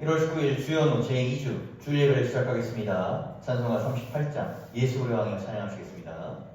1월 19일 주연호 제2주 주일 예배를 시작하겠습니다. 찬송가 38장 예수 우리 왕이여 찬양하시겠습니다.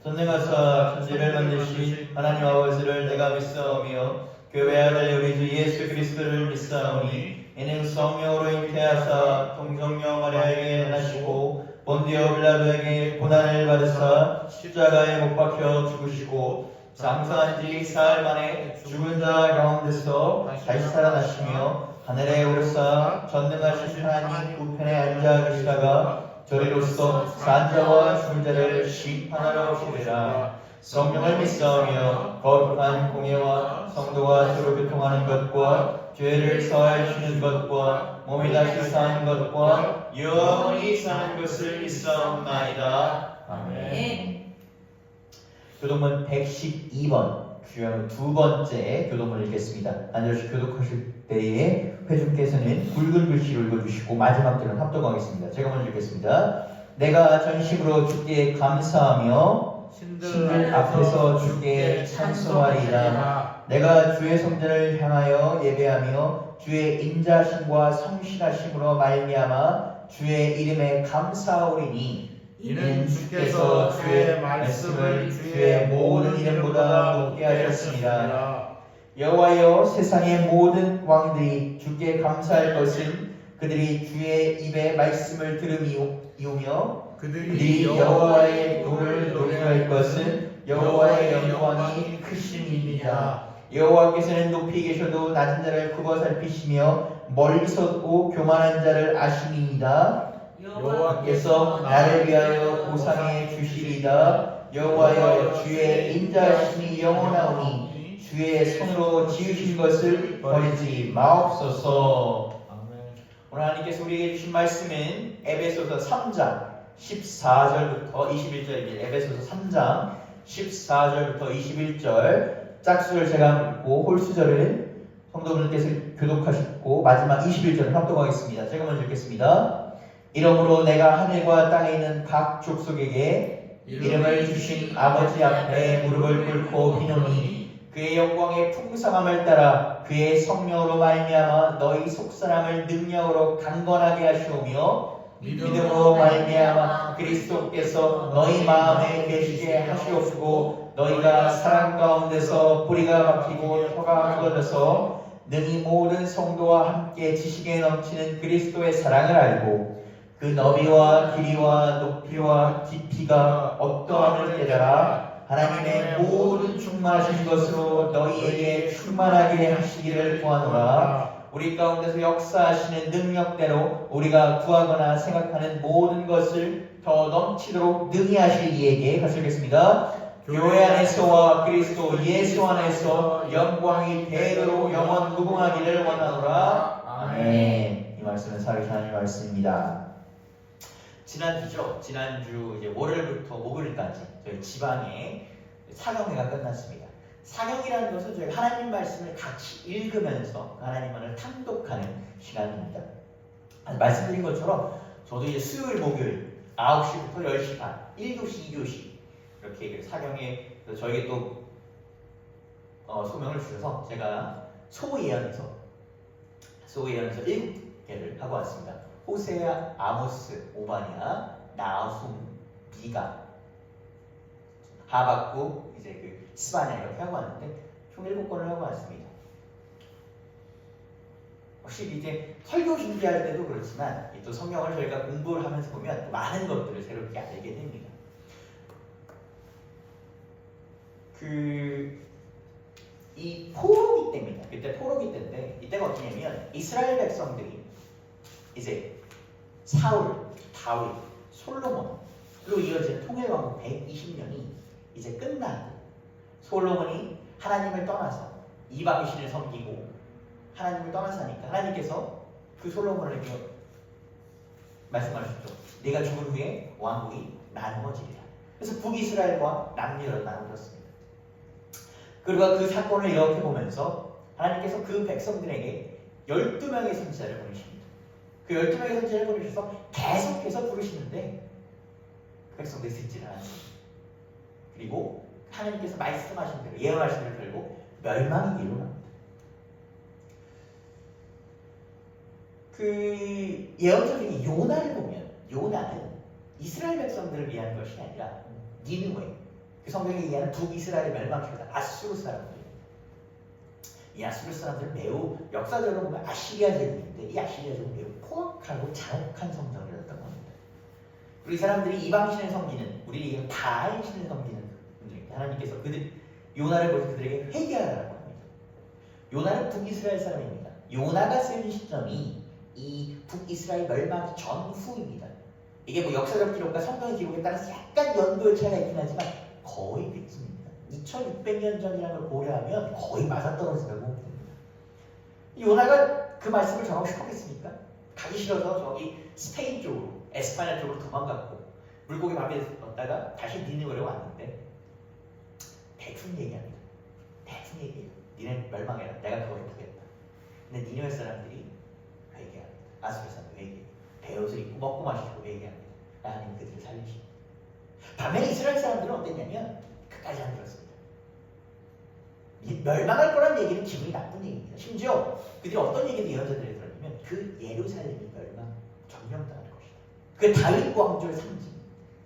전능하사 천지를 만드신 하나님 아버지를 내가 믿사오며 교회 아들 우리 주 예수 그리스도를 믿사오니 이는 성령으로 잉태하사 동정녀 마리아에게 나시고 본디오 빌라도에게 고난을 받으사 십자가에 못 박혀 죽으시고 장사한 지 사흘 만에 죽은 자 가운데서 다시 살아나시며 하늘에 오르사 전능하신 하나님 우편에 앉아 계시다가 저리로서 산자와 죽은 자를 심판하러 오시리라. 성령을 믿사오며 거룩한 공예와 성도가 서로 교통하는 것과 죄를 사하여 주시는 것과 몸이 다시 사는 것과 영원히 사는 것을 믿사옵나이다. 아멘. 교독문 112번 주연 두 번째 교독문을 읽겠습니다. 앉아서 교독하실 때에 회중께서는 굵은 글씨로 읽어주시고 마지막 절은 합독하겠습니다. 제가 먼저 읽겠습니다. 내가 전심으로 주께 감사하며 신들 앞에서 주께 찬송하리이다. 내가 주의 성전을 향하여 예배하며 주의 인자심과 성실하심으로 말미암아 주의 이름에 감사하오리니 이는 주께서 주의 말씀을 주의 모든 이름보다 높게 하셨습니다. 여호와여 세상의 모든 왕들이 주께 감사할 것은 그들이 주의 입의 말씀을 들음이오며 그들이 여호와의 도를 노래할 것은 여호와의 영광이 크심이니라. 여호와께서는 높이 계셔도 낮은 자를 굽어 살피시며 멀리서도 교만한 자를 아시니이다. 여호와께서 나를 위하여 보상해 주시리이다. 여호와여 주의 인자하심이 영원하오니 주의 손으로 지으신 것을 버리지 마옵소서. 오늘 하나님께서 우리에게 주신 말씀은 에베소서 3장 14절부터 21절입니다. 에베소서 3장 14절부터 21절 짝수를 제가 읽고 홀수절을 성도분들께서 교독하시고 마지막 21절을 합독하겠습니다. 제가 먼저 읽겠습니다. 이러므로 내가 하늘과 땅에 있는 각 족속에게 이름을 주신 아버지 앞에 무릎을 꿇고 비노니 그의 영광의 풍성함을 따라 그의 성령으로 말미암아 너희 속사람을 능력으로 강건하게 하시오며 믿음으로 말미암아 그리스도께서 너희 마음에 계시게 하시옵고 너희가 사랑 가운데서 뿌리가 박히고 혀가 굳어져서 능히 모든 성도와 함께 지식에 넘치는 그리스도의 사랑을 알고 그 너비와 길이와 높이와 깊이가 어떠함을 깨달아 하나님의 모든 충만하신 것으로 너희에게 충만하게 하시기를 구하노라. 우리 가운데서 역사하시는 능력대로 우리가 구하거나 생각하는 모든 것을 더 넘치도록 능히 하실 이에게 같이 읽겠습니다. 교회 안에서와 그리스도 예수 안에서 영광이 대대로 영원 무궁하기를 원하노라. 아멘. 이 말씀은 살아계신 하나님의 말씀입니다. 지난주 이제 월요일부터 목요일까지 저희 지방에 사경회가 끝났습니다. 사경이라는 것은 저희가 하나님 말씀을 같이 읽으면서 하나님만을 탐독하는 시간입니다. 말씀드린 것처럼 저도 이제 수요일, 목요일 9시부터 10시 반, 1교시, 2교시 이렇게 사경에 저에게 또 소명을 주셔서 제가 소예언서 7개를 하고 왔습니다. 호세아, 아모스, 오바냐, 나훔, 미가, 하박국, 이제 그 스바냐 이렇게 하고 왔는데 총 7권을 하고 왔습니다. 혹시 이제 설교 준비할 때도 그렇지만 또 성경을 저희가 공부를 하면서 보면 많은 것들을 새롭게 알게 됩니다. 이 포로기 때입니다. 그때 포로기 때인데 이때가 어떠냐면 이스라엘 백성들이 이제 사울, 다윗, 솔로몬 그리고 이어진 통일왕국 120년이 이제 끝나고 솔로몬이 하나님을 떠나서 이방신을 섬기고 하나님을 떠나서 하니까 하나님께서 그 솔로몬에게 말씀하셨죠. 네가 죽은 후에 왕국이 나누어지리라. 그래서 북이스라엘과 남유다로 나누었습니다. 그리고 그 사건을 이렇게 보면서 하나님께서 그 백성들에게 12명의 선지자를 보내십니다. 그 12명의 선지자를 보내셔서 계속해서 부르시는데 그 백성들이 듣지를 않습니다. 그리고 하나님께서 말씀하신 대로 예언하신 대로 결국 멸망이 일어납니다. 그 예언서 중에 요나를 보면 요나는 이스라엘 백성들을 위한 것이 아니라 니느웨 그 성경에 얘기하는 북이스라엘을 멸망시켰다. 아수르 사람들입니다. 이 아수르 사람들은 매우 역사적으로 보면 아시리아 제국인데 이 아시리아 제국은 매우 포악하고 잔혹한 성전을 했던 겁니다. 그리고 이 사람들이 이방신을 섬기는 우리 얘기는 바알신을 섬기는 분들입니다. 하나님께서 요나를 보셔서 그들에게 회개하라고 합니다. 요나는 북이스라엘 사람입니다. 요나가 쓰인 시점이 이 북이스라엘 멸망 전후입니다. 이게 뭐 역사적 기록과 성경의 기록에 따라서 약간 연도의 차이가 있긴 하지만 거의 비슷합니다. 2600년 전이라는 걸 고려하면 거의 맞아떨어진다고 봅니다. 요나가 그 말씀을 전하고 싶었겠습니까? 가기 싫어서 저기 스페인 쪽으로 에스파냐 쪽으로 도망갔고 물고기 밥에 넣었다가 다시 니느웨로 왔는데 대충 얘기합니다. 대충 얘기해요. 니네 멸망해라. 내가 그걸 해주겠다. 근데 니느웨 사람들이 회개합니다. 아수르 사람들이 회개해요. 베옷을 입고 먹고 마시고 회개합니다. 하나님 그들을 살리십니다. 반면에 이스라엘 사람들은 어땠냐면 끝까지 안 들었습니다. 멸망할 거라는 얘기는 기분이 나쁜 얘기입니다. 심지어 그들이 어떤 얘기도 예언자들이 들었냐면 그 예루살렘이 점령당할 것이다. 그 다윗 왕조의 상징.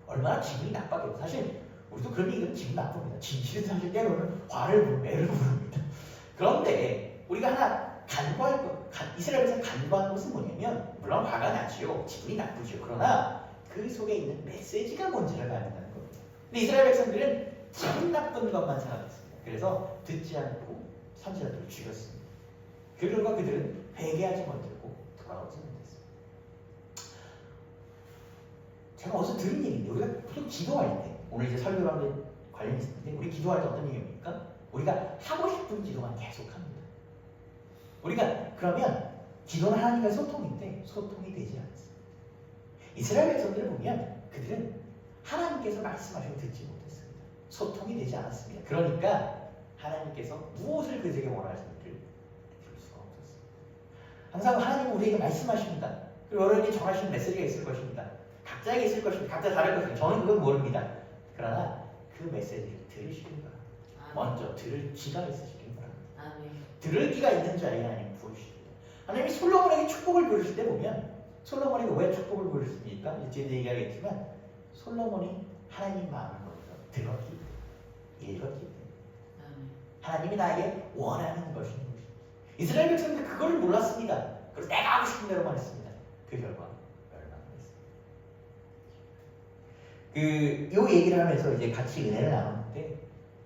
얼마나 기분이 나빴겠고 사실 우리도 그런 얘기는 기분 나쁩니다. 진실은 사실 때로는 화를 부르고 매를 부릅니다. 그런데 우리가 하나 간과할 것, 이스라엘에서 간과하는 것은 뭐냐면 물론 화가 나지요. 기분이 나쁘죠. 그러나 그 속에 있는 메시지가 뭔지를 봐야 된다는 겁니다. 근데 이스라엘 백성들은 기분 나쁜 것만 생각했습니다. 그래서 듣지 않고 선지자들을 죽였습니다. 그 결과 그들은 회개하지 못했고 돌아오지 못했습니다. 제가 어디서 들은 얘기인데 우리가 보통 기도할 때 오늘 이제 설교랑 관련이 있는데 우리 기도할 때 어떤 얘기입니까? 우리가 하고 싶은 기도만 계속합니다. 우리가 그러면 기도는 하나님과의 소통인데 소통이 되지 않습니다. 이스라엘 백성들을 보면 그들은 하나님께서 말씀하시고 듣지 못했습니다. 소통이 되지 않았습니다. 그러니까 하나님께서 무엇을 그들에게 원하시는지를 줄 수가 없었습니다. 항상 하나님은 우리에게 말씀하십니다. 그리고 여러분이 정하시는 메시지가 있을 것입니다. 각자에게 있을 것입니다. 각자 다를 것입니다. 저는 그건 모릅니다. 그러나 그 메시지를 들으시길 바랍니다. 먼저 들을 귀가 있으시길 바랍니다. 들을 귀가 있는 자에게 하나님 부으십니다. 하나님이 솔로몬에게 축복을 부르실 때 보면 솔로몬에게 왜 축복을 부르십니까? 이제 뒤에 얘기하겠지만 솔로몬이 하나님 마음을 먼저 들었기 때문에 읽었기 때문에 하나님이 나에게 원하는 것인 것입니다. 이스라엘 백성들 그거를 몰랐습니다. 그래서 내가 하고 싶은 대로만 했습니다. 그 결과 멸망을 했습니다. 요 얘기를 하면서 이제 같이 은혜를 나눴는데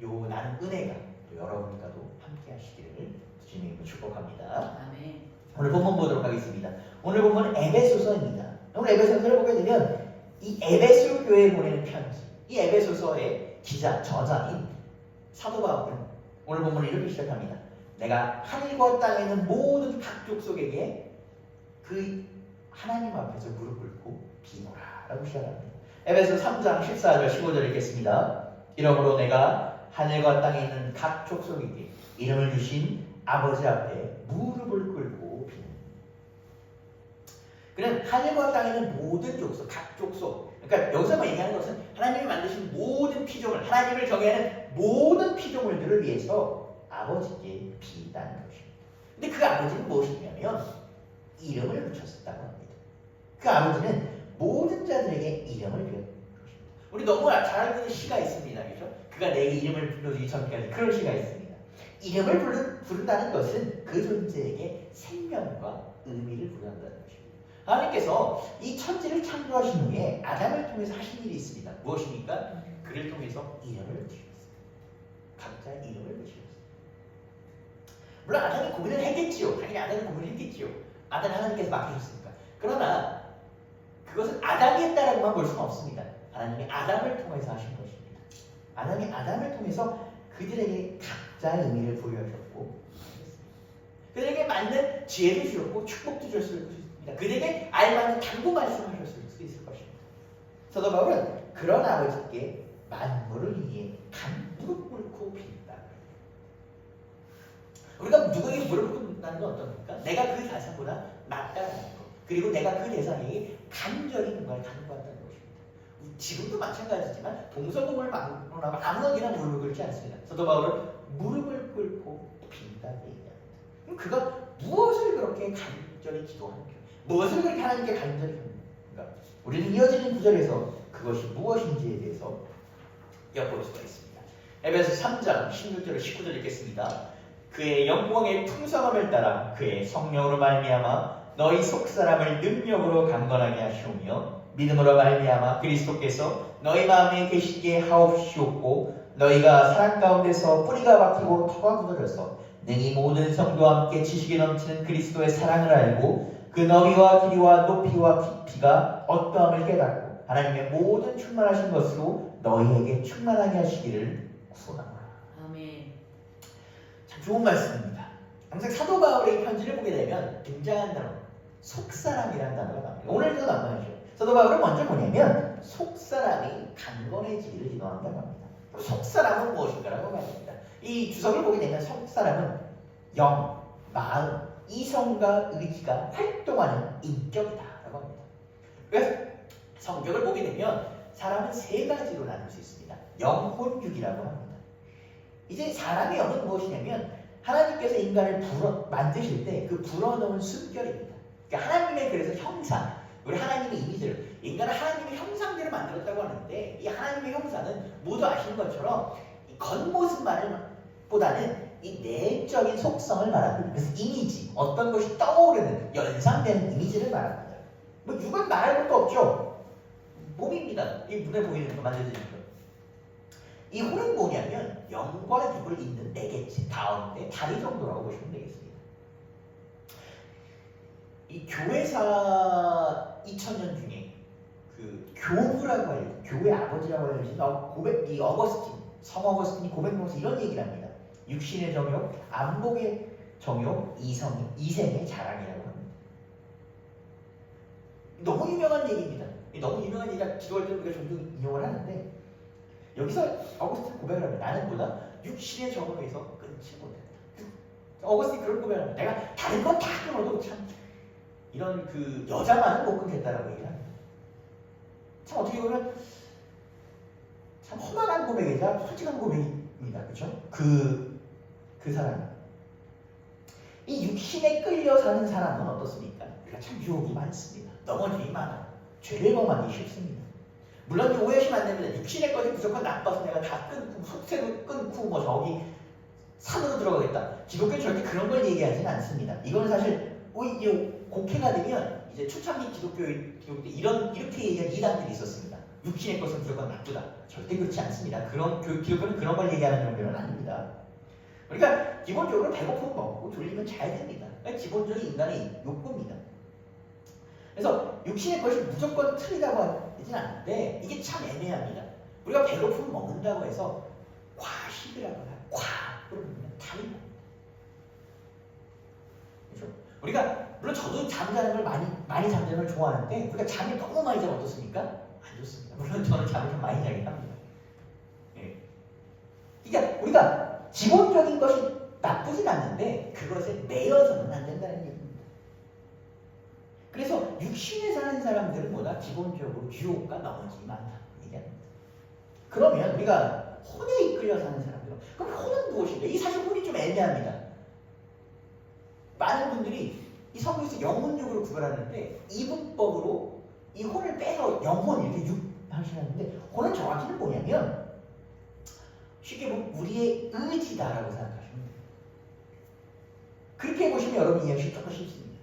요 나는 은혜가 또 여러분과도 함께 하시기를 주님으로 축복합니다. 아멘. 오늘 본문 보도록 하겠습니다. 오늘 본문은 에베소서입니다. 오늘 에베소서를 보게 되면 이 에베소 교회에 보내는 편지, 이 에베소서의 기자, 저자인 사도 바울은 오늘 본문을 이렇게 시작합니다. 내가 하늘과 땅에 있는 모든 각 족속에게 그 하나님 앞에서 무릎 꿇고 비노라 라고 시작합니다. 에베소 3장 14절 15절 읽겠습니다. 이러므로 내가 하늘과 땅에 있는 각 족속에게 이름을 주신 아버지 앞에 무릎을 꿇고 비는. 그는 하늘과 땅에 있는 모든 족속, 각 족속. 그러니까 여기서 얘기하는 것은 하나님이 만드신 모든 피조물, 하나님을 정의하는 모든 피조물들을 위해서 아버지께 비다는 것입니다. 근데 그 아버지는 무엇이냐면 이름을 붙였었다고 합니다. 그 아버지는 모든 자들에게 이름을 지은 것입니다. 우리 너무 잘 알고 있는 시가 있습니다. 그렇죠? 그가 내게 이름을 불러주기 전까지 그런 시가 있습니다. 이름을 부른다는 것은 그 존재에게 생명과 의미를 부여한다는 것입니다. 하나님께서 이 천지를 창조하신 후에 아담을 통해서 하신 일이 있습니다. 무엇입니까? 그를 통해서 이름을 지었습니다. 각자의 이름을 지었습니다. 물론 아담이 고민을 했겠지요. 당연히 아담이 고민을 했겠지요. 아담 하나님께서 맡기셨으니까. 그러나 그것은 아담이 했다라고만 볼 수는 없습니다. 하나님이 아담을 통해서 하신 것입니다. 하나님이 아담을 통해서 그들에게 각자의 의미를 부여하셨고 그들에게 맞는 지혜를 주셨고 축복도 주셨을 것입니다. 그들에게 알맞는 당부 말씀하셨을 수 있을 것입니다. 사도 바울은 그런 아버지께 만물을 위해 무릎 꿇고 빈다. 우리가 누구에게 무릎 꿇는다는 건 어떻습니까? 내가 그 대상보다 낫다는 것. 그리고 내가 그 대상에게 간절히 뭔가를 간구한다는 것입니다. 지금도 마찬가지지만 동서동을 막론하고 아무에게나 무릎을 꿇지 않습니다. 사도 바울은 무릎을 꿇고 빈다고 얘기합니다. 그럼 그가 무엇을 그렇게 간절히 기도하는가? 무엇을 그렇게 하나님께 간절히 하는가? 우리는 이어지는 구절에서 그것이 무엇인지에 대해서 엿볼 수가 있습니다. 에베소 3장 16절 19절 읽겠습니다. 그의 영광의 풍성함을 따라 그의 성령으로 말미암아 너희 속사람을 능력으로 강건하게 하시오며 믿음으로 말미암아 그리스도께서 너희 마음에 계시게 하옵시옵고 너희가 사랑 가운데서 뿌리가 박히고 터가 굳어져서 능히 모든 성도와 함께 지식이 넘치는 그리스도의 사랑을 알고 그 너비와 길이와 높이와 깊이가 어떠함을 깨닫고 하나님의 모든 충만하신 것으로 너희에게 충만하게 하시기를 구원하노라. 아멘. 참 좋은 말씀입니다. 항상 사도 바울의 편지를 보게 되면 등장한 단어 속사람이라는 단어가 나옵니다. 오늘도 나와야죠. 사도 바울은 먼저 뭐냐면 속사람이 강건해지기를 기도한다고 합니다. 속사람은 무엇인가라고 말합니다. 이 주석을 보게 되면 속사람은 영, 마음, 이성과 의지가 활동하는 인격이다라고 합니다. 그래서 성경을 보게 되면 사람은 세 가지로 나눌 수 있습니다. 영혼육이라고 합니다. 이제 사람의 영은 무엇이냐면 하나님께서 인간을 만드실 때 그 불어넣은 숨결입니다. 그러니까 하나님의 그래서 형상, 우리 하나님의 이미지를 인간은 하나님의 형상대로 만들었다고 하는데 이 하나님의 형상은 모두 아시는 것처럼 이 겉모습만보다는 이 내적인 속성을 말합니다. 그래서 이미지, 어떤 것이 떠오르는 연상되는 이미지를 말합니다. 뭐 육은 말할 것도 없죠. 몸입니다. 이 눈에 보이는 거 만져지는 거. 이 홀은 뭐냐면 영과 육을 잇는 네개체 가운데 다리 정도라고 보시면 되겠습니다. 이 교회사 2000년 중에 그 교부라고 알려진 교회 아버지라고 알려진 이 어거스틴, 성 어거스틴이 고백록에서 이런 얘기를 합니다. 육신의 정욕, 안목의 정욕, 이생의 자랑이라고 합니다. 너무 유명한 얘기입니다. 너무 유명한 얘기가 기도할 때 우리가 종종 인용을 하는데 여기서 어거스틴 고백을 합니다. 나는 보다 육신의 정욕에서 끊지 못했다. 어거스틴 그런 고백을 합니다. 내가 다른 건 다 끊어도 참 이런 그 여자만은 못 끊겠다라고 얘기를 합니다. 참 어떻게 보면 참 험한 고백이자 솔직한 고백입니다. 그렇죠? 그 사람. 이 육신에 끌려 사는 사람은 어떻습니까? 그러니까 참 유혹이 많습니다. 넘어짐이 많아요. 죄를 범하기 쉽습니다. 물론 오해하시면 안 됩니다. 육신의 것이 무조건 나빠서 내가 다 끊고 속세도 끊고 뭐 저기 산으로 들어가겠다. 기독교는 절대 그런 걸 얘기하지는 않습니다. 이거는 사실 곡해가 되면 이제 초창기 기독교 때 이렇게 얘기한 이단들이 있었습니다. 육신의 것은 무조건 나쁘다. 절대 그렇지 않습니다. 그런 기독교는 그런 걸 얘기하는 종교는 아닙니다. 우리가 기본적으로 배고프면 먹고 졸리면 자야 됩니다. 기본적인 인간의 욕구입니다. 그래서 육신의 것이 무조건 틀리다고 하진 않는데 이게 참 애매합니다. 우리가 배고프면 먹는다고 해서 과식을 하거나 과학으로 보면 다릅니다. 그렇죠? 우리가 물론 저도 잠자는 걸 많이 잠자는 걸 좋아하는데 우리가 잠이 너무 많이 자면 어떻습니까? 안 좋습니다. 물론 저는 잠을 좀 많이 자긴 합니다. 예. 그러니까 우리가 기본적인 것이 나쁘진 않는데 그것에 매여서는 안 된다는 얘기입니다. 그래서 육신에 사는 사람들은 뭐다? 기본적으로 유혹과 넘어짐이 많다. 얘기합니다. 그러면 우리가 혼에 이끌려 사는 사람들은 그럼 혼은 무엇인가? 이 사실 혼이 좀 애매합니다. 많은 분들이 이 성경에서 영혼육으로 구별하는데 이분법으로 이 혼을 빼서 영혼 이렇게 육 하시는데 혼은 정확히는 뭐냐면 쉽게 보면 우리의 의지다라고 생각하시면 돼요. 그렇게 보시면 여러분 이해하기 조금 쉽습니다.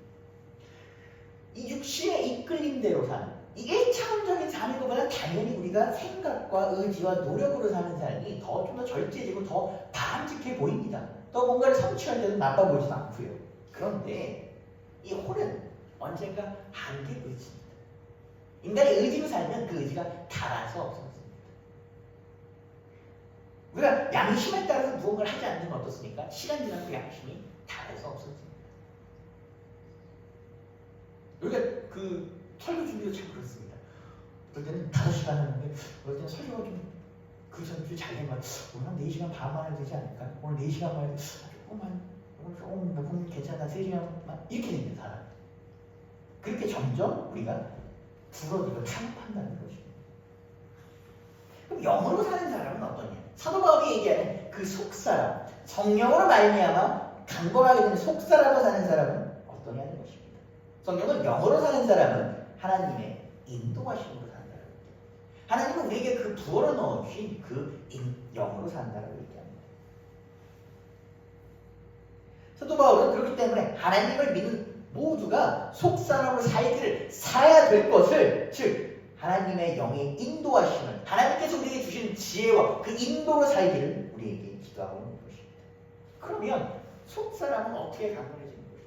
이 육신의 이끌림대로 사는 이 1차원적인 삶인 것보다 당연히 우리가 생각과 의지와 노력으로 사는 삶이 좀 더 절제되고 더 바람직해 보입니다. 또 뭔가를 성취할 때는 나빠 보이지도 않고요. 그런데 이 혼은 언젠가 한계 부딪힙니다. 인간의 의지로 살면 그 의지가 닳아서 없어집니다. 우리가 양심에 따라서 무언가를 하지 않는 건 어떻습니까? 시간 지나면 그 양심이 닳아서 없어집니다. 우리가 그 설교 준비도 참 그렇습니다. 어떨 때는 5시간 하는데 어떨 때는 설교가 좀 그 전주 잘 된 것 같아요. 오늘 한 4시간 반만 해도 되지 않을까? 오늘 4시간 만 해도 조금만 오늘 조금 녹음 괜찮아 3시간만 이렇게 됩니다. 사람. 그렇게 점점 우리가 줄어들고 타협한다는 것입니다. 그럼 영으로 사는 사람은 어떠냐? 사도 바울이 얘기하는 그 속사람, 성령으로 말미암아 강건하게 되는 속사람으로 사는 사람은 어떠냐는 것입니다. 성경은 영으로 사는 사람은 하나님의 인도하심으로 산다고 얘기합니다. 하나님은 우리에게 그 부어로 넣어주신 그 영으로 산다고 얘기합니다. 사도 바울은 그렇기 때문에 하나님을 믿는 모두가 속사람으로 살기를 살아야 될 것을 즉 하나님의 영의 인도하심을 하나님께서 우리에게 주신 지혜와 그 인도로 살기를 우리에게 기도하고 있는 것입니다. 그러면 속사람은 어떻게 강건해지는 것입니까?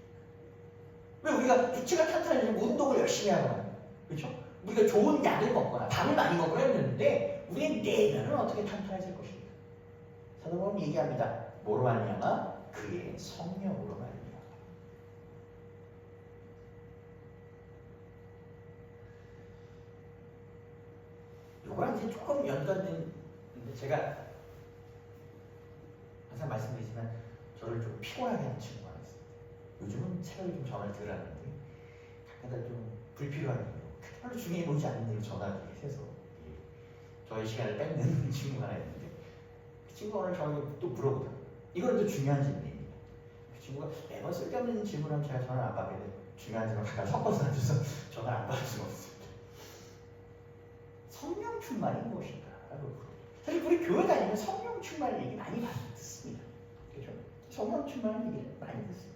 왜 우리가 육체가 탄탄해지면 운동을 열심히 하거나 그렇죠? 우리가 좋은 약을 먹거나 밥을 많이 먹거나 했는데 우리의 내면은 어떻게 탄탄해질 것입니까? 사도 바울은 얘기합니다. 뭐로 말미암아? 그의 성령으로 말미암아. 요거랑 이제 조금 연관된 제가 항상 말씀드리지만 저를 좀 피곤하게 하는 친구가 하나 있습니다. 요즘은 체력이 좀 전화를 덜 하는데 가끔가다 좀 불필요한 일로 별로 중요해 보이지 않는 일로 전화를 해서 저의 시간을 뺏는 친구가 하나 있는데 그 친구가 오늘 저에게 또 물어보더라고요. 이건 또 중요한 질문입니다. 그 친구가 매번 쓸데없는 질문하면 제가 전화를 안 받게 돼요. 중요한 질문 잠깐 섞어서 해줘서 전화를 안 받을 수가 없습니다. 성령 충만이 무엇인가? 사실 우리 교회 다니면 성령 충만 얘기 많이 듣습니다. 그렇죠? 성령 충만 얘기 많이 듣습니다.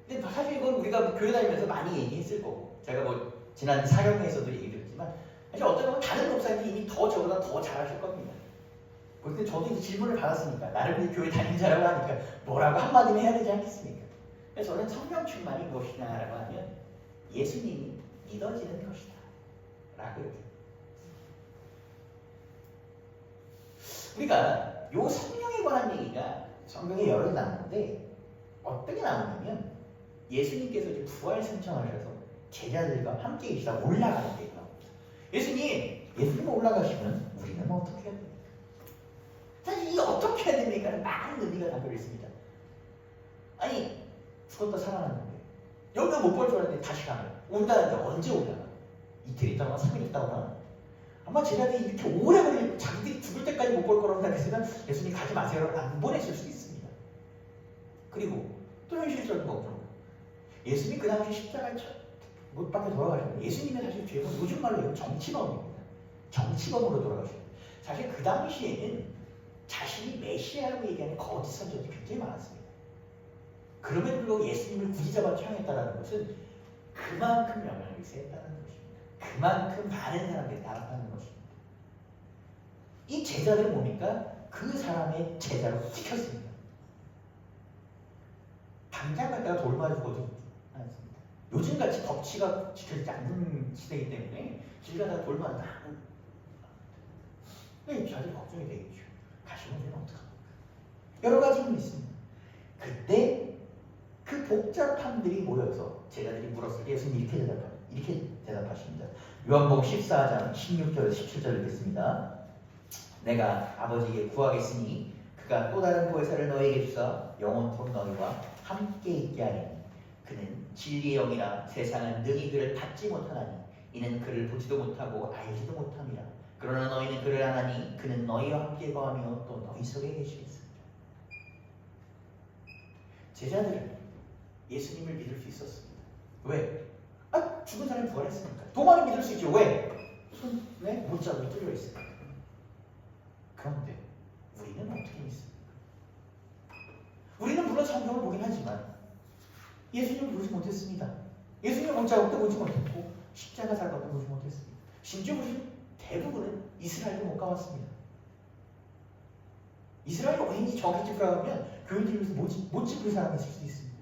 근데 사실 이건 우리가 교회 다니면서 많이 얘기했을 거고 제가 뭐 지난 사경회에서도 얘기드렸지만 사실 어떤 보면 다른 목사님이 이미 저보다 더 잘하실 겁니다. 그때 저도 이제 질문을 받았으니까 나를 교회 다닌 자라고 하니까 뭐라고 한마디는 해야 되지 않겠습니까? 그래서 저는 성령 충만이 무엇이냐라고 하면 예수님이 믿어지는 것이다 라고 얘기해요. 우리가 요 성령에 관한 얘기가 성경에 여러 개 나오는데 어떻게 나오냐면 예수님께서 이제 부활 승천하셔서 제자들과 함께 계시다 올라가는 게 나옵니다. 예수님 올라가시면 우리는 어떻게 해야 됩니까? 사실 이 어떻게 해야 됩니까? 많은 의미가 담겨 있습니다. 아니 죽었다 살아났는데 여기가 못 볼 줄 알았는데 다시 가면 온다는데 언제 오려나? 이틀 있다거나 3일 있다거나 아마 제자들이 이렇게 오래 걸리고 자기들이 죽을 때까지 못 볼 거라고 생각했으면 예수님 가지 마세요라고 안 보냈을 수도 있습니다. 그리고 또 현실적인 거 없죠. 예수님이 그 당시 십자가에 못 박혀 돌아가셨는데 예수님의 사실 죄는 요즘 말로 정치범입니다. 정치범으로 돌아가셨어요. 사실 그 당시에는 자신이 메시아라고 얘기하는 거짓 선전이 굉장히 많았습니다. 그럼에도 불구하고 예수님을 굳이 잡아 처형했다는 것은 그만큼 영향을 미쳤다는 것입니다. 그만큼 많은 사람들이 나락하는 것입니다. 이 제자들은 뭡니까? 그 사람의 제자로 찍혔습니다. 당장 갖다가 돌 맞아 죽어도 않습니다. 요즘같이 법치가 지켜지지 않는 시대이기 때문에 길 가다가 돌 맞아 이 자들이 걱정이 되겠죠. 가시면 되면 어떡합니까? 여러 가지는 있습니다. 그때 그 복잡함들이 모여서 제자들이 물었을 때 예수님이 이렇게 대답하십니다. 요한복음 14장 16절 17절 읽겠습니다. 내가 아버지에게 구하겠으니 그가 또 다른 보혜사를 너희에게 주사 영원토록 너희와 함께 있게 하리니 그는 진리의 영이라 세상은 능히 그를 받지 못하나니 이는 그를 보지도 못하고 알지도 못함이라. 그러나 너희는 그를 아나니 그는 너희와 함께 거하며 또 너희 속에 계시겠습니다. 제자들은 예수님을 믿을 수 있었습니다. 왜? 죽은 사람이 부활했으니까. 도마는 믿을 수 있죠. 왜? 손에 못자국이 뚫려 있으니까. 그런데 우리는 어떻게 믿습니까? 우리는 물론 성경을 보긴 하지만 예수님을 보지 못했습니다. 예수님의 못자국도 보지 못했고 십자가 사건도 보지 못했습니다. 심지어 우리는 대부분은 이스라엘도 못 가봤습니다. 이스라엘 어린이 저기 집으로 가면 교인들에서 못 집을 사람이 있을 수 있습니다.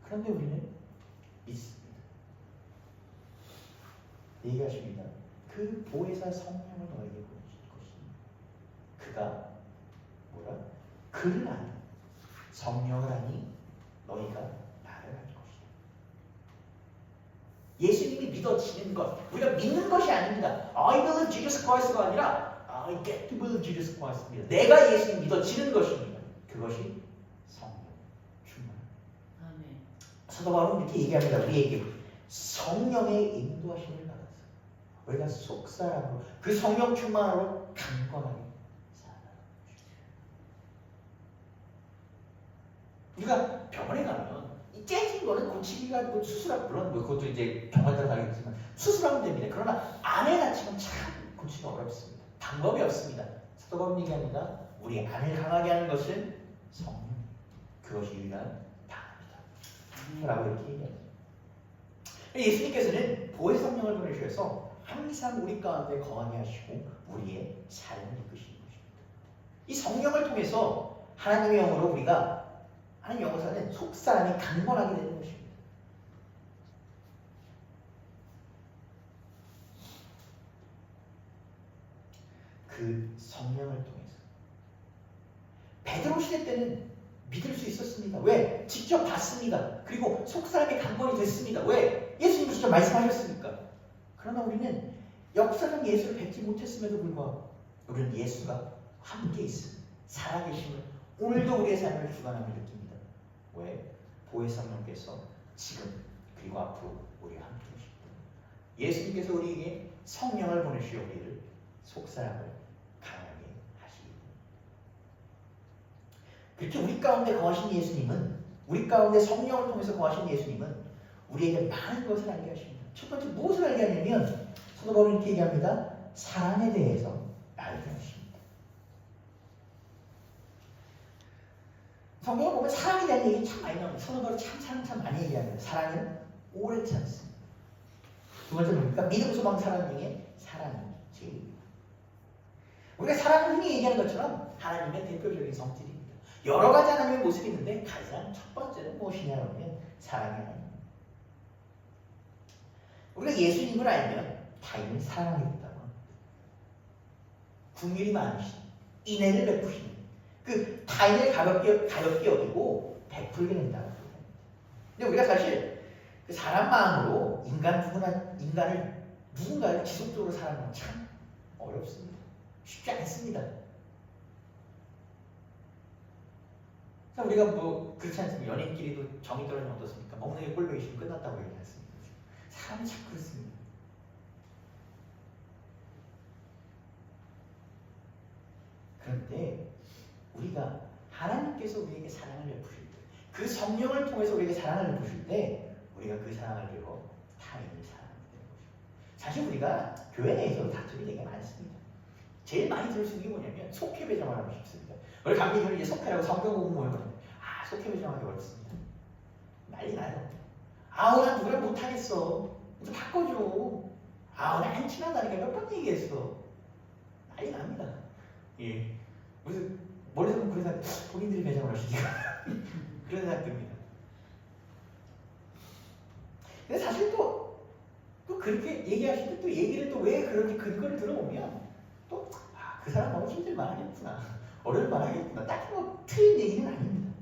그런데 우리는 믿습니다. 얘기하십니다. 그 보혜사 성령을 너에게 보내실 것이니 그가 뭐라? 그를 아니 성령을 아니 너희가 나를 알 것이다. 예수님이 믿어지는 것, 우리가 믿는 것이 아닙니다. I believe Jesus Christ가 아니라 I get to believe Jesus Christ입니다. 내가 예수님 믿어지는 것입니다. 그것이 성령 충만. 아멘. 사도 바울은 이렇게 얘기합니다. 우리에게 성령의 인도하심을 받아서 우리가 속사람으로 그 성령 충만으로 강건하게 살아가는 것입니다. 우리가 병원에 가면 이 깨진 거는 고치기가 뭐 수술하고 물론 그것도 이제 병원에서 하겠지만 수술하면 됩니다. 그러나 안에 다치면 참 고치기가 어렵습니다. 방법이 없습니다. 사도 바울은 얘기합니다. 우리 안을 강하게 하는 것은 성령. 그것이 유일한 방법이다. 라고 이렇게 얘기합니다. 예수님께서는 보혜 성령을 보내주셔서 항상 우리 가운데 거하게 하시고 우리의 삶을 이끄시는 것입니다. 이 성령을 통해서 하나님의 영으로 우리가 하나님 영으로 사는 속사람이 강건하게 되는 것입니다. 그 성령을 통해서 베드로 시대 때는 믿을 수 있었습니다. 왜? 직접 봤습니다. 그리고 속사람이 강건이 됐습니다. 왜? 예수님이 직접 말씀하셨으니까. 그러나 우리는 역사상 예수를 뵙지 못했음에도 불구하고 우리는 예수가 함께 있음, 살아계심을 오늘도 우리의 삶을 주관함을 느낍니다. 왜? 보혜 성령께서 지금 그리고 앞으로 우리와 함께 하십니다. 예수님께서 우리에게 성령을 보내시어 우리를 속사람을 강하게 하시고 그렇게 우리 가운데 거하신 예수님은 우리 가운데 성령을 통해서 거하신 예수님은 우리에게 많은 것을 알게 하십니다. 첫 번째 무엇을 알게 하냐면 사도 바울은 이렇게 얘기합니다. 사랑에 대해서 알게 하십니다. 성경을 보면 사랑에 대한 얘기 참 많이 나옵니다. 사도 바울이 사랑 참 많이 얘기합니다. 사랑은 오래 참습니다. 두 번째 뭡니까? 믿음, 소망, 사랑 중에 사랑이 제일입니다. 우리가 사랑을 흔히 얘기하는 것처럼 하나님의 대표적인 성질입니다. 여러 가지 하나님의 모습이 있는데 가장 첫 번째는 무엇이냐면 사랑이 하나님. 우리가 예수님을 알면 타인을 사랑하겠다고 합니다. 긍휼이 많으신, 인애를 베푸시는 그 타인을 가볍게 여기고 베풀게 된다고 합니다. 근데 우리가 사실 그 사람 마음으로 인간을 누군가를 지속적으로 사랑하는 참 어렵습니다. 쉽지 않습니다. 자, 우리가 뭐 그렇지 않습니까? 연인끼리도 정이 떨어지면 어떻습니까? 먹는 게 꼴보기 싫으면 끝났다고 얘기하지 않습니까? 사람이 참 그렇습니다. 그런데 우리가 하나님께서 우리에게 사랑을 베푸실 때, 그 성령을 통해서 우리에게 사랑을 베푸실 때 우리가 그 사랑을 배워 타인을 사랑하게 되는 것입니다. 사실 우리가 교회 내에서 다툼이 되게 많습니다. 제일 많이 들을 수 있는 게 뭐냐면 속회 배정을 하고 싶습니다. 우리 감리교는 이제 속회라고 성경 공부 모임을 속회 배정하기 어렵습니다. 난리 나요. 난 누구랑 못하겠어. 이제 바꿔줘. 오늘 안 친하다니까 몇 번 얘기했어. 난리 납니다. 예. 무슨 머리에서 보면 그런 생각, 본인들이 배정을 하시니까 그런 생각 듭니다. 근데 사실 또 그렇게 얘기하실 때 또 얘기를 또 왜 그런지 근거를 들어보면 또 그 사람 너무 힘들만 하겠구나, 어려울만 하겠구나, 딱히 뭐 틀린 얘기는 아닙니다.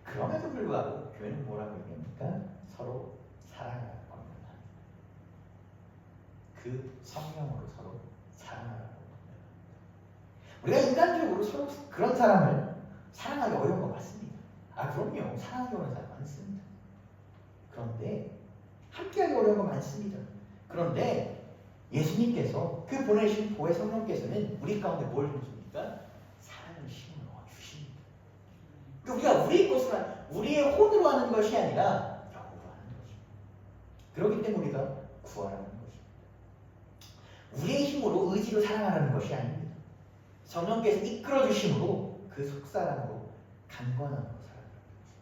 그럼에도 불구하고 교회는 뭐라고 얘기합니까? 서로 사랑하라고 합니다. 그 성령으로 서로 사랑하라고 합니다. 우리가 인간적으로 서로 그런 사람을 사랑하기 어려운 거 맞습니다. 그럼요. 사랑하기 어려운 사람 많습니다. 그런데 함께하기 어려운 거 많습니다. 그런데 예수님께서 그 보내신 보혜 성령께서는 우리 가운데 뭘 해줍니까? 사랑을 심어 주십니다. 우리가 우리의 것으로 우리의 혼으로 하는 것이 아니라 영으로 하는 것입니다. 그렇기 때문에 우리가 구하라는 것입니다. 우리의 힘으로 의지로 사랑하라는 것이 아닙니다. 성령께서 이끌어 주심으로 그 속사람으로 강건함으로 살아가는 것입니다.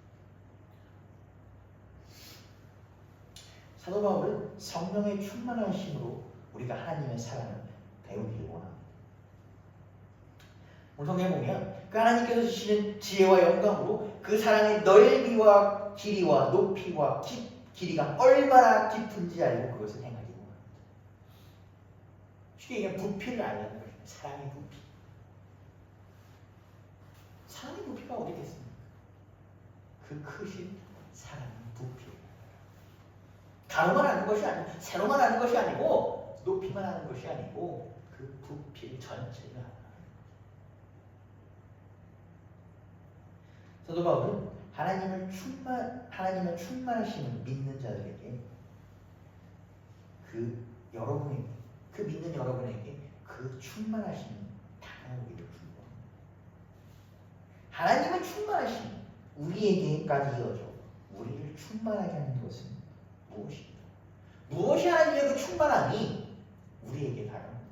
사도 바울은 성령의 충만하심으로 우리가 하나님의 사랑을 배우기를 원합니다. 오늘 성경에 보면 그 하나님께서 주시는 지혜와 영광으로 그 사랑의 넓이와 길이와 높이와 길이가 얼마나 깊은지 알고 그것을 행하기를 원합니다. 쉽게 얘기하면 부피를 알려는 것입니다. 사랑의 부피. 사랑의 부피가 어디 있겠습니까? 그 크신 사랑의 부피. 가로만 하는 것이 아니고 세로만 하는 것이 아니고 높이만 하는 것이 아니고 그 부피를 전체를 하는 거예요. 사도 바울은 하나님의 충만하심을 믿는 자들에게 그 믿는 여러분에게 그 충만하심이 다가오기를 축복합니다. 하나님의 충만하심 우리에게까지 이어져 우리를 충만하게 하는 것은 무엇입니까? 무엇이 하나님의 그 충만함이 우리에게 다가옵니다.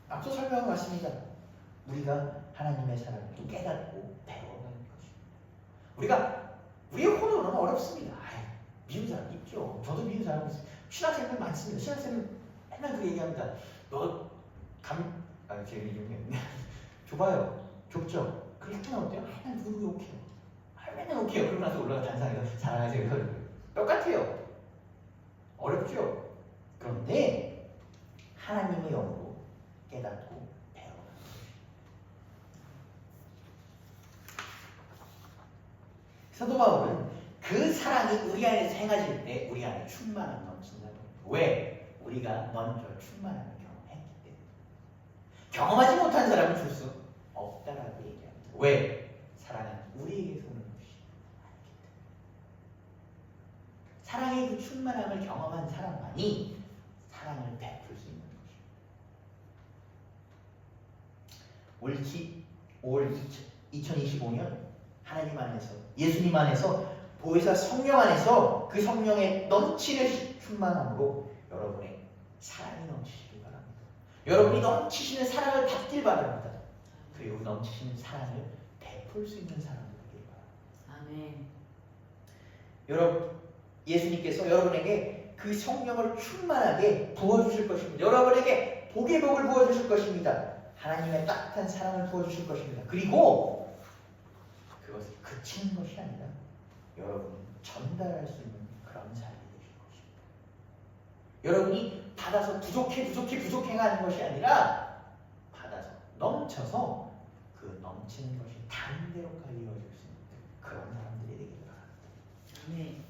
앞서 설명한 것입니다. 우리가 하나님의 사랑을 깨닫고 배워가는 것입니다. 우리의 혼으로는 어렵습니다. 미운 사람 있죠. 저도 미운 사람 있어요. 신학생들 많습니다. 신학생들 맨날 그 얘기합니다. 제 얘기는 좁아요. 좁죠. 그렇게 하면 어때요? 맨날 누구 욕해요. 맨날 욕해요. 그러고 나서 올라가 단상에서 자랑하세요. 똑같아요. 어렵죠. 그런데 하나님의 영으로 깨닫고 배워가는 것입니다. 사도 바울은 그 사랑이 우리 안에서 행해질 때 우리 안에 충만함이 넘친다는 겁니다. 왜? 우리가 먼저 충만함을 경험했기 때문에. 경험하지 못한 사람은 줄 수 없다라고 얘기합니다. 왜? 사랑은 우리에게서 오는 것이 아니기 때문에. 사랑의 그 충만함을 경험한 사람만이 사랑을 베풀 수 있는 것입니다. 올 2025년 하나님 안에서, 예수님 안에서, 보혜사 성령 안에서 그 성령의 넘치는 충만함으로 여러분의 사랑이 넘치시길 바랍니다. 여러분이 넘치시는 사랑을 받길 바랍니다. 그리고 넘치시는 사랑을 베풀 수 있는 사람이 되길 바랍니다. 아멘. 여러분, 예수님께서 여러분에게 그 성령을 충만하게 부어주실 것입니다. 여러분에게 복의 복을 부어주실 것입니다. 하나님의 따뜻한 사랑을 부어주실 것입니다. 그리고 그것을 그치는 것이 아니라 여러분이 전달할 수 있는 그런 삶이 되실 것입니다. 여러분이 받아서 부족해하는 것이 아니라 받아서 넘쳐서 그 넘치는 것이 다른 데로까지 이어질 수 있는 그런 사람들이 되기를 바랍니다. 아멘.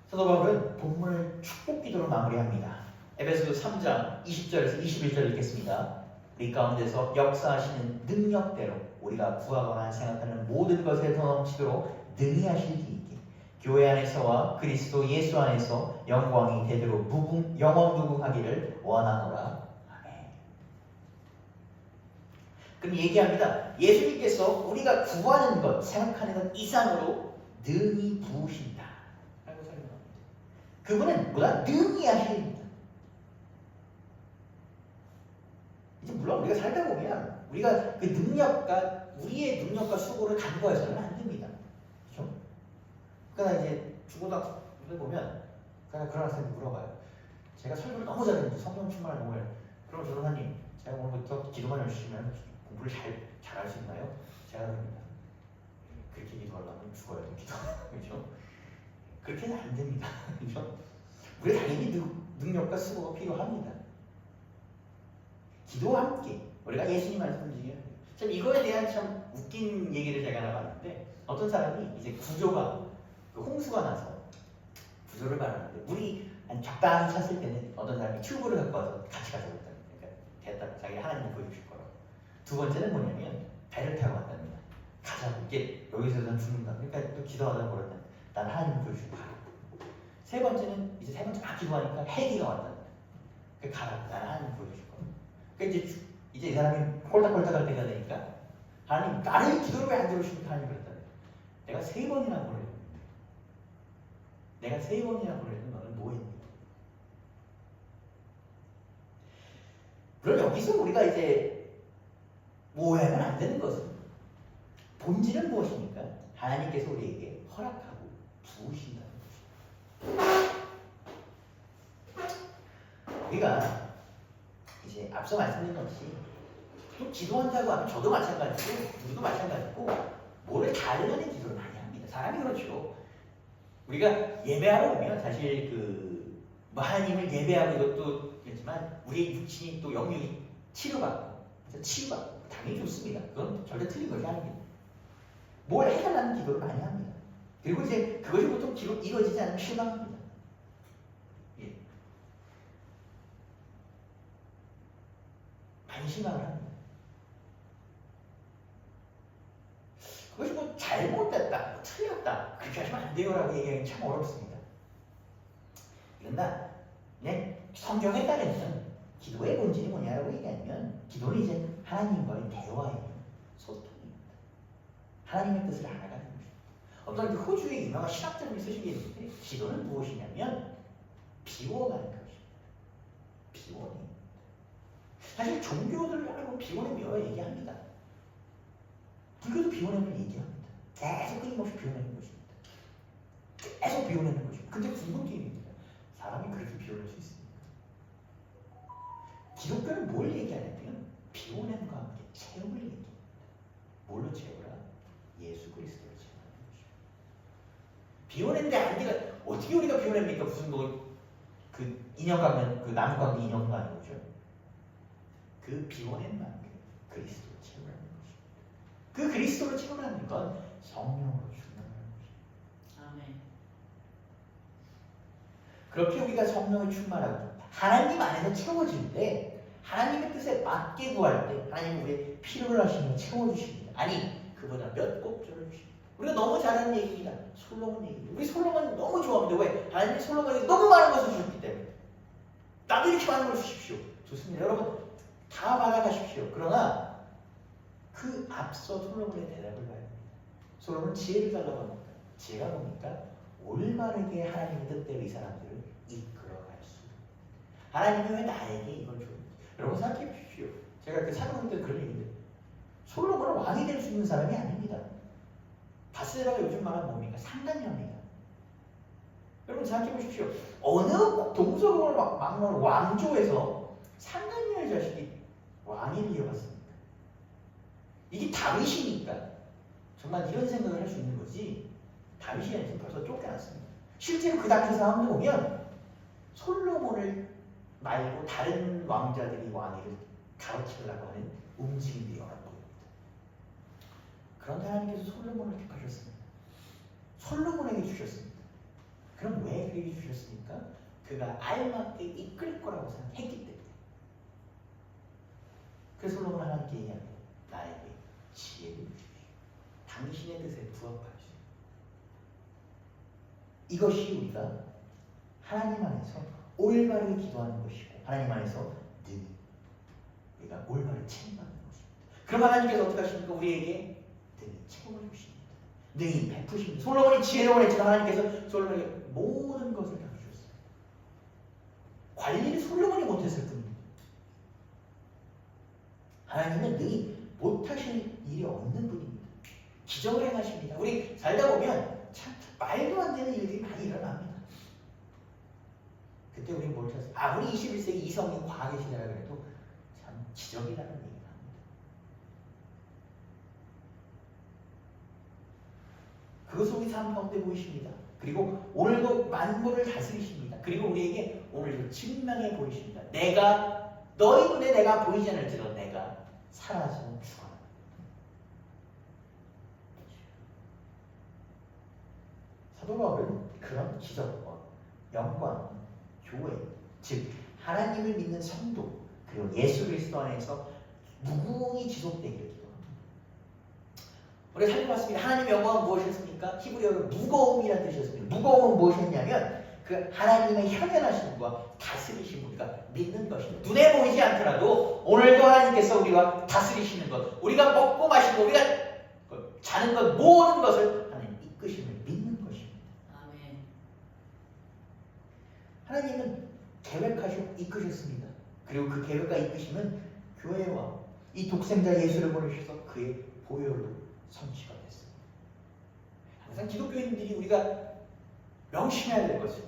사도 바울은 본문을 축복 기도로 마무리합니다. 에베소서 3장 20절에서 21절 읽겠습니다. 우리 가운데서 역사하시는 능력대로 우리가 구하거나 생각하는 모든 것에 더 넘치도록 능히 하시기 있게 교회 안에서와 그리스도 예수 안에서 영광이 대대로 영원 무궁하기를 원하노라. 아멘. 그럼 얘기합니다. 예수님께서 우리가 구하는 것, 생각하는 것 이상으로 능히 부으신다 라고 설명합니다. 그분은 보다 능히 하십니다. 이제 물론 우리가 살다 보면 우리가 그 능력과 우리의 능력과 수고를 간과해서는 안 됩니다. 그렇죠? 그러니까 이제 중고등학교 보면 그냥 그런 학생이 물어봐요. 제가 설교를 너무 잘했는데 성령 충만을 너무 해요. 그럼 전도사님 제가 오늘부터 기도만 해주시면 공부를 잘할 수 있나요? 제가 그럽니다. 그렇게 기도하려면 죽어야 됩니다. 그렇죠? 그렇게는 안 됩니다. 그렇죠? 우리 당연히 능력과 수고가 필요합니다. 기도와 함께 우리가 예수님 말씀 중에 참 이거에 대한 참 웃긴 얘기를 제가 하나 봤는데 어떤 사람이 이제 구조가 홍수가 나서 구조를 바라는데 물이 적당히 찼을 때는 어떤 사람이 튜브를 갖고 와서 같이 가자고 했다. 그러니까 됐다. 자기 하나님을 보여주실 거라고. 두 번째는 뭐냐면 배를 타고 왔답니다. 가자고. 이게 여기서는 죽는다. 그러니까 또 기도하다 버렸다. 난 하나님을 보여주실 거야. 세 번째는 이제 세 번째 막 기도하니까 헬기가 왔답니다. 그 가라. 난 하나님을 보여주실 거야. 그러니까 이제 이 사람이 홀딱홀딱할 때가 되니까 하나님 나를 기도를 왜 안 들으십니까? 하나님 그랬다. 내가 세 번이나 보냈는데 내가 세 번이나 보냈는데 너는 뭐 했니? 그럼 여기서 우리가 이제 오해하면 안 되는 것은 본질은 무엇입니까? 하나님께서 우리에게 허락하고 부으신다는 것입니다. 우리가 이제 앞서 말씀드린 것이 또 기도한다고 하면 저도 마찬가지고 누구도 마찬가지고 뭐를 다르려는 기도를 많이 합니다. 사람이 그렇죠. 우리가 예배하러 오면 사실 뭐 하나님을 예배하고 이것도 그렇지만 우리의 육신이 또 영육이 치료받고 치유받고 당연히 좋습니다. 그건 절대 틀린 것이 아닙니다. 뭘 해달라는 기도를 많이 합니다. 그리고 이제 그것이 보통 이루어지지 않으면 실망합니다. 예. 많이 실망을 합니다. 그것이 뭐 잘못됐다, 뭐 틀렸다 그렇게 하시면 안 돼요라고 얘기하기 참 어렵습니다. 그러나 성경에 따르면 기도의 본질이 뭐냐라고 얘기하면 기도는 이제 하나님과의 대화예요. 소통입니다. 하나님의 뜻을 알아가는 것입니다. 어떤 그 호주의 유명한 신학자님이 쓰신 게 있는데 기도는 무엇이냐면 비워가는 것입니다. 비워냅니다. 사실 종교들을 알고 비워내는 여러 얘기합니다. 불교도 비워내는 얘기합니다. 계속 끊임없이 비워내는 것입니다. 계속 비워내는 것입니다. 근데 궁금증입니다. 사람이 그렇게 비워낼 수 있습니까? 기독교는 뭘 얘기하냐면 비워냄과 함께 채움을 얘기합니다. 뭘로 채우라? 예수 그리스도로 채우라는 것입니다. 비워낸데 안개가 어떻게 우리가 비워냅니까? 무슨 그 인형광면 그 나무광 인형도 아니고 그죠? 그 비워낸 만큼 그리스도로 채우라는 것입니다. 그 그리스도로 채우라는 건 성령으로 충만하는 것입니다. 아멘. 그렇게 우리가 성령을 충만하고 하나님 안에서 채워질 때 하나님의 뜻에 맞게 구할 때 하나님은 우리의 필요를 하시면 채워주십니다. 아니 그보다 몇 곡절을 주십니다. 우리가 너무 잘하는 얘기입니다. 솔로몬 얘기. 우리 솔로몬 너무 좋아합니다. 왜? 하나님이 솔로몬에게 너무 많은 것을 주셨기 때문에. 나도 이렇게 많은 걸 주십시오. 좋습니다. 여러분 다 받아가십시오. 그러나 그 앞서 솔로몬의 대답을 봐야 합니다. 솔로몬은 지혜를 달라고 합니다. 지혜가 뭡니까? 올바르게 하나님의 뜻대로 이 사람들을 이끌어갈 수. 하나님이 왜 나에게 이걸 줍니까? 여러분 생각해 보십시오. 제가 그 사도행 때 그런 얘기인데 솔로몬은 왕이 될 수 있는 사람이 아닙니다. 바세바가 요즘 말하면 뭡니까? 상간녀입니다. 여러분 생각해 보십시오. 어느 동서고를 막는 왕조에서 상간녀의 자식이 왕위를 이어갔습니까? 이게 다윗이니까 정말 이런 생각을 할 수 있는 거지. 다윗이 아니면 벌써 쫓겨났습니다. 실제로 그 당시 상황을 보면 솔로몬을 말고 다른 왕자들이 왕위를 가로채려고 하는 움직임들이 여러 보입니다. 그런데 하나님께서 솔로몬을 택하셨습니다. 솔로몬에게 주셨습니다. 그럼 왜 그에게 주셨습니까? 그가 알맞게 이끌 거라고 생각했기 때문에. 그래서 솔로몬은 하나님께 얘기합니다. 나에게 지혜를 주십시오. 당신의 뜻에 부합하시오. 이것이 우리가 하나님 안에서 올바르게 기도하는 것이고 하나님 안에서 늘 우리가 올바르게 채움받는 것입니다. 그럼 하나님께서 어떻게 하십니까? 우리에게 늘 채워주십니다. 능히 베푸십니다. 솔로몬이 지혜로운 했지만 하나님께서 솔로몬에게 모든 것을 다 주셨어요. 관리를 솔로몬이 못했을 뿐입니다. 하나님은 능히 못하실 일이 없는 분입니다. 기적을 행하십니다. 우리 살다 보면 참 말도 안 되는 일들이 많이 일어납니다. 그때 우리 뭘 찾았어요? 아무리 21세기 이성이 과학의 시대라 그래도 참 기적이라는 얘기를 합니다. 그것을 우리 삶 가운데 보이십니다. 그리고 오늘도 만물을 다스리십니다. 그리고 우리에게 오늘도 증명해 보이십니다. 내가 너희 눈에 내가 보이지 않을지라도 내가 사라지는 죽어라. 사도 바울은 그런 기적과 영광, 교회, 즉 하나님을 믿는 성도 그리고 예수 그리스도 안에서 무궁히 지속되기를 기도합니다. 우리가 살펴봤습니다. 하나님의 영광은 무엇이었습니까? 히브리어로 무거움이라는 뜻이었습니다. 무거움은 무엇이었냐면 그 하나님의 현현하심과 다스리심 우리가 믿는 것입니다. 눈에 보이지 않더라도 오늘도 하나님께서 우리와 다스리시는 것, 우리가 먹고 마시고 우리가 자는 것 모든 것을 하나님 이끄심을 믿는 것입니다. 아멘. 하나님은 계획하시고 이끄셨습니다. 그리고 그 계획과 이끄심은 교회와 이 독생자 예수를 보내셔서 그의 보혈로 성취가 됐습니다. 항상 기독교인들이 우리가 명심해야 될 것은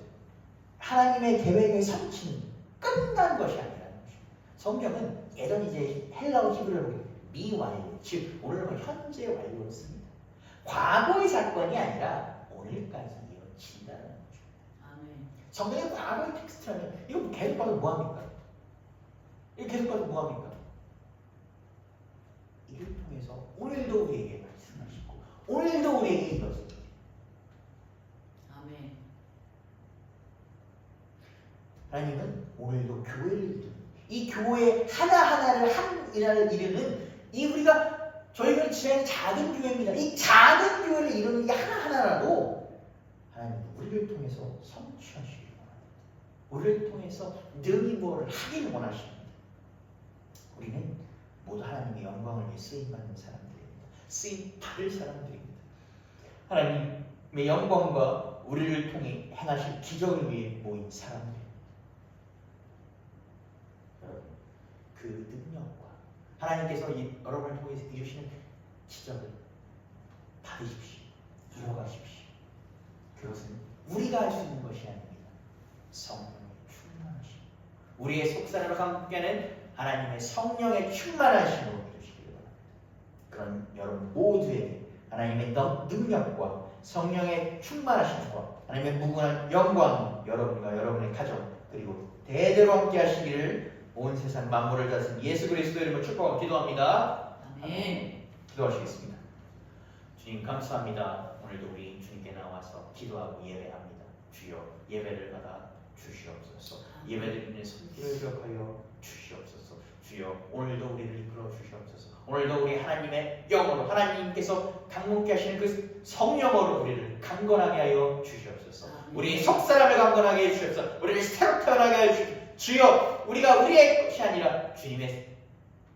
하나님의 계획의 성취는 끝난 것이 아니라는 것입니다. 성경은 예전 이제 헬라어 히브리어로 보면 미완료, 즉 오늘은 현재 완료를 씁니다. 과거의 사건이 아니라 오늘까지 이어진다는 거죠. 아멘. 성경의 과거의 텍스트라면 이거 계속 봐도 뭐합니까? 이거 계속 봐도 뭐합니까? 이를 통해서 오늘도 우리에게 말씀하시고 오늘도 우리에게 이루어집니다. 아멘. 하나님은 오늘도 교회를 이루는 이 교회 하나하나를 한 일을 이루는 이 우리가 저희가 지나는 작은 교회입니다. 이 작은 교회를 이루는 이 하나하나라도 하나님은 우리를 통해서 성취하시길 원합니다. 우리를 통해서 능히 무엇을 하길 원하십니다. 우리는 모두 하나님의 영광을 위해 쓰임받는 사람들입니다. 쓰임받을 사람들입니다. 하나님의 영광과 우리를 통해 행하실 기적을 위해 모인 사람들. 여러분, 그 능력과 하나님께서 여러분을 통해서 이루시는 기적을 받으십시오. 이뤄가십시오. 그것은 우리가 할 수 있는 것이 아닙니다. 성령의 충만하심. 우리의 속사람과 함께하는 하나님의 성령의 충만하심으로 이루시기를 바랍니다. 그런 여러분 모두에게 하나님의 능력과 성령의 충만하심과 하나님의 무궁한 영광 여러분과 여러분의 가정 그리고 대대로 함께 하시기를 온 세상 만물을 다스린 예수 그리스도 이름으로 축복하고 기도합니다. 아멘. 기도하시겠습니다. 주님 감사합니다. 오늘도 우리 주님께 나와서 기도하고 예배합니다. 주여 예배를 받아 주시옵소서. 예배드리는 손길을 기억하여 주시옵소서. 주여 오늘도 우리를 이끌어 주시옵소서. 오늘도 우리 하나님의 영으로 하나님께서 강림케 하시는 그 성령으로 우리를 강건하게 하여 주시옵소서. 우리 속사람을 강건하게 해주시옵소서. 우리를 새로 태어나게 하여 주시옵소서. 주여 우리가 우리의 것이 아니라 주님의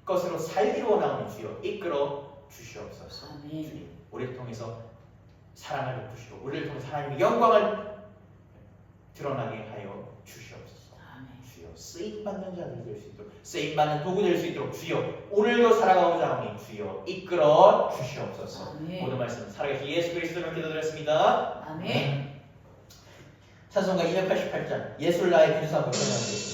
것으로 살기를 원하오니 주여 이끌어 주시옵소서. 아멘. 주님 우리를 통해서 사랑을 베푸시고 우리를 통해서 하나님의 영광을 드러나게 하여 주시옵소서. 아멘. 주여 쓰임받는 자들이 될 수 있도록 쓰임받는 도구 될 수 있도록 주여 오늘도 살아가고자 하오니 주여 이끌어 주시옵소서. 아멘. 모든 말씀 살아계신 예수 그리스도로 기도드렸습니다. 아멘. 찬송가 288장 예술 나의 근사함을 찬양하겠습니다.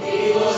이곳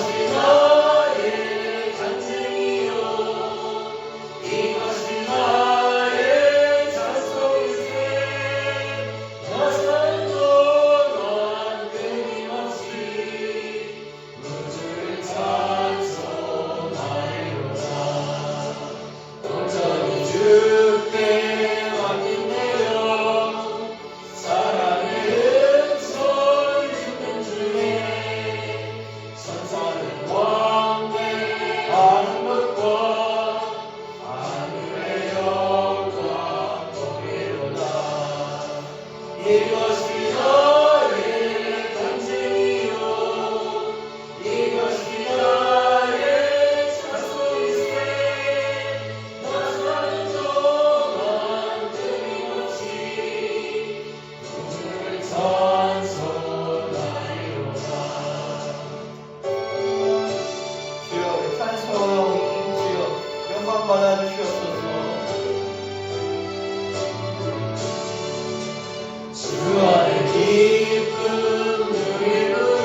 이것이 나의 간증이요 이것이 나의 찬송일세 나 사는 동안 끊임없이 주를 찬송하리로다. 주여 우리 찬송하오니 주여 영광 받아주시옵소서. 주 안에 기쁨 누림으로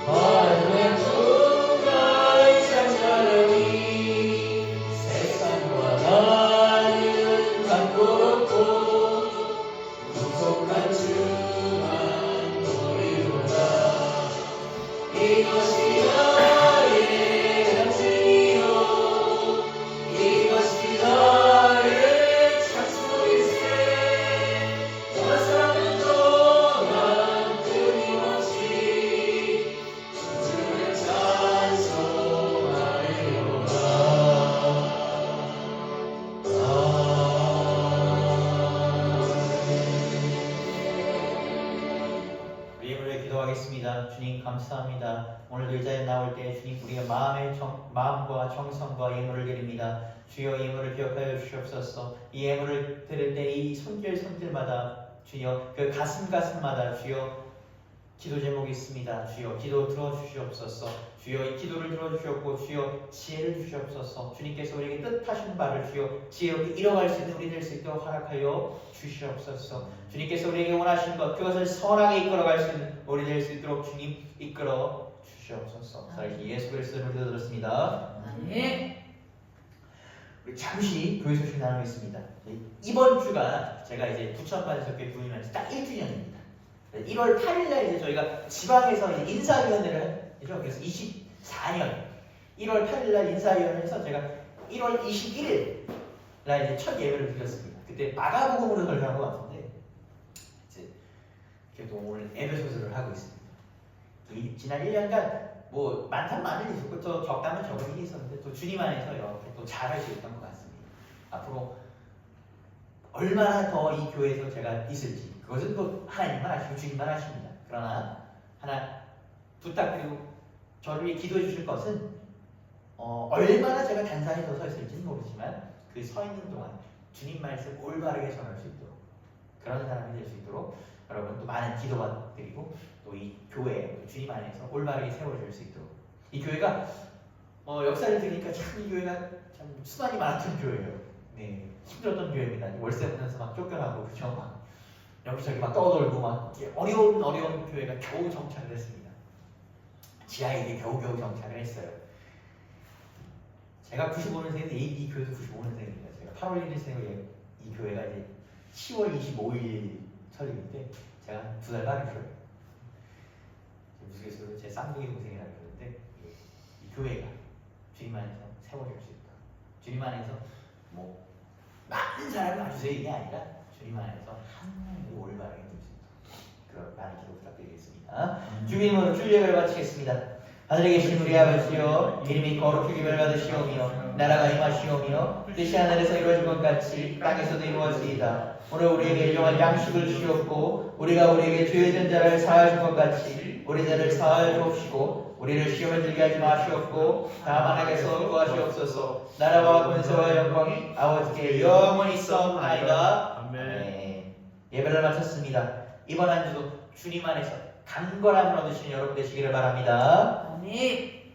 마음의 풍가히 찬양하니 세상과 나는 간고롭고 무속한 주만 보이로다. 이것이 나의 간증이요 이것이 나의 찬송일세 나 사는 동안 끊임없이 주를 찬송하리로다. 우리 예물을 기도하겠습니다. 주님 감사합니다. 오늘도 이 자리에 나올 때 주님 우리의 마음과 정성과 예물을 드립니다. 주여 예물을 기억하여 주시옵소서. 이 예물을 드릴 때 이 손길마다 주여 그 가슴마다 주여 기도 제목이 있습니다. 주여 기도 들어주시옵소서. 주여 이 기도를 들어주셨고 주여 지혜를 주시옵소서. 주님께서 우리에게 뜻하신 바를 주여 지혜롭게 이뤄갈 수 있는 우리 될 수 있도록 허락하여 주시옵소서. 주님께서 우리에게 원하시는 것 그것을 선하게 이끌어갈 수 있는 우리 될 수 있도록 주님 이끌어 주시옵소서. 살아계신 예수 그리스도를 기도드렸습니다. 아멘. 우리 잠시 교회 소식 나누겠습니다. 이번 주가 제가 이제 부천반에서 교회 부임한 딱 1주년입니다. 1월 8일날 이제 저희가 지방에서 이제 인사위원회를 했죠. 그래서 24년 1월 8일날 인사위원회에서 제가 1월 21일날 이제 첫 예배를 드렸습니다. 그때 마가복음으로 설교한 것 같은데 이제 그래도 오늘 에베소서를 하고 있습니다. 지난 1년간 뭐 많다면 많은 일이 있었고 또 적다면 적은 일이 있었는데 또 주님 안에서 이렇게 또 잘할 수 있던 것 같습니다. 앞으로 얼마나 더 이 교회에서 제가 있을지 그것은 또 하나님만 아시고 주님만 아십니다. 그러나 하나 부탁드리고 저를 위해 기도해 주실 것은 얼마나 제가 단단히 더 서 있을지는 모르지만 그 서 있는 동안 주님 말씀 올바르게 전할 수 있도록 그런 사람이 될 수 있도록 여러분 또 많은 기도가 드리고 또 이 교회 주님 안에서 올바르게 세워질 수 있도록 이 교회가 역사를 들으니까 참 이 교회가 참 수많이 많았던 교회예요. 네, 힘들었던 교회입니다. 월세 보면서 막 쫓겨나고 그쵸? 막 여기저기 막 떠돌고 막 어려운 교회가 겨우 정착을 했습니다. 지하에 겨우겨우 정착을 했어요. 제가 95년생인데 이 교회도 95년생입니다. 제가 8월 1일생으로 이 교회가 이제 10월 25일 설립인데 제가 2달 빠르죠. 무속에서도 제 쌍둥이 동생이라고 그러는데 이 교회가 주님 안에서 세워질 수 있다. 주님 안에서 뭐 많은 사람을 와주세요 이게 아니라 주님 안에서 하나님이 올바르게 될 수 있다. 그런 많은 기도 부탁드리겠습니다. 주님으로 주 예배를 마치겠습니다. 하늘에 계신 우리 아버지여 이름이 거룩하게 받으시오며 나라가 임하시오며 뜻이 하늘에서 이루어진 것 같이 땅에서도 이루어지이다. 오늘 우리에게 일용할 양식을 주시옵고 우리가 우리에게 죄진 자를 사하여 준 것 같이 우리 죄를 사하여 주옵시고 우리를 시험에 들게 하지 마시옵고 다만 악에서 구하시옵소서. 나라와 권세와 영광이 아버지께 영원히 있사옵나이다. 아멘. 예배를 마쳤습니다. 이번 한 주도 주님 안에서 강건함을 얻으시는 여러분 되시기를 바랍니다. 아멘.